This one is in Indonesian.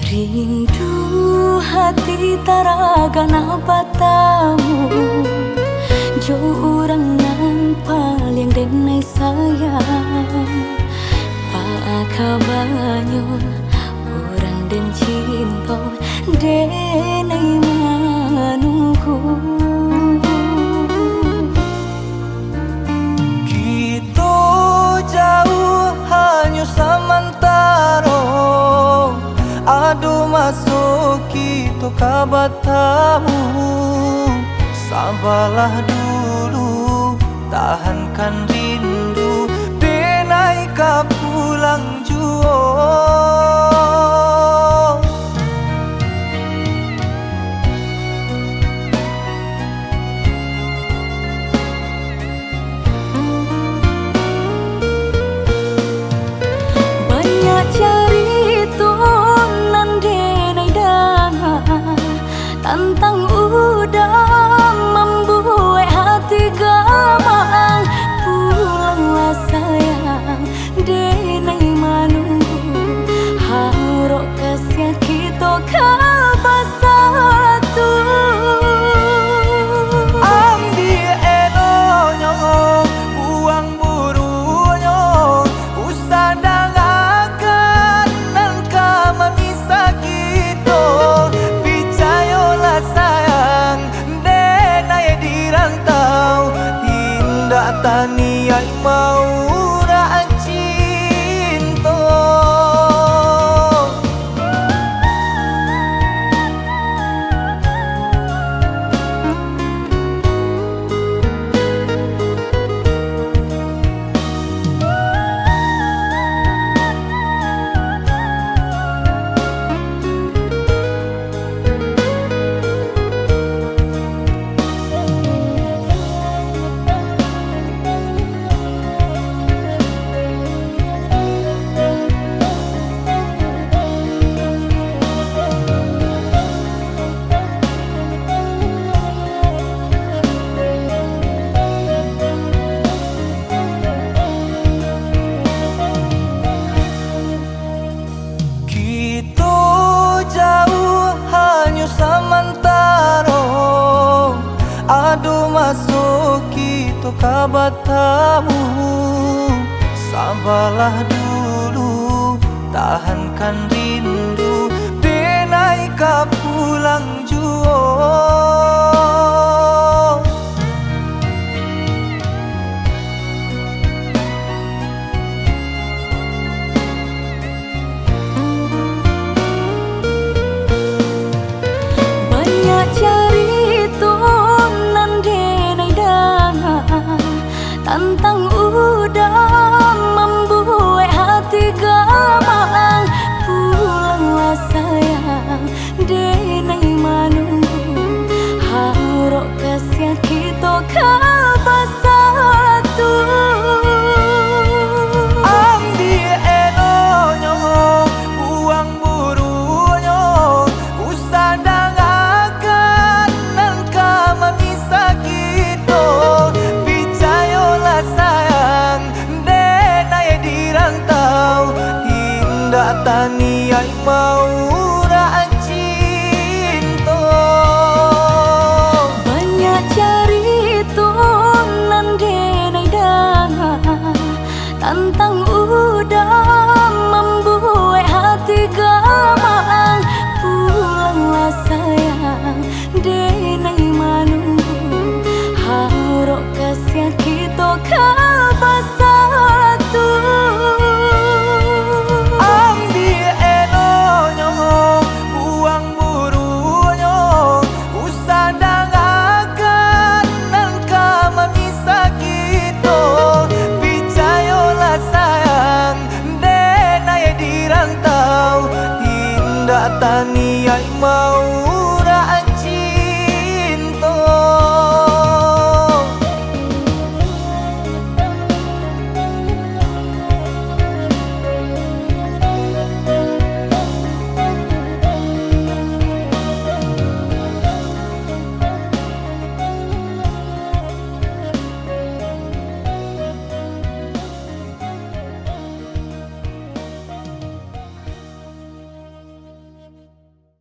Rindu hati taragana batamu, jo orang nan paling denai sayang. Kabanyo orang den cinta denai manungku. Kita jauh hanya sementara, adu masuk kita kabatamu. Sabarlah dulu, tahankan rindu, denai ka pulang jua. Banyak cerita nan denai dengar tentang udah membuat hati gamang. Pulanglah sayang, denai manunggu, harap kasih kita kabar satu. Ambil eloknya, buang burunya, usah dangakan dan kama misah kita. Percayalah sayang, denai dirantau, tindak taniai mau rak cinta. Sementara adu masuk kita kabatamu. Sabarlah dulu, tahankan rindu, denai ka pulang jua. Tentang udah membuat hati gamang. Pulanglah sayang, denai manunggu, harap kasih kita kabar satu. Ambil eloknya, buang burunya, usah dangakan dan kama misah kita. Sayang, denai dirantau, tindak taniai mau rak cinta. Banyak cerita nan denai dengar tentang udah membuat hati gamang. Pulanglah sayang, denai manunggu, harap kasih kita kabar satu. Ambil eloknya, buang burunya, usah dangakan dan kama misah kita. Percayalah sayang, denai dirantau, tindak taniai mau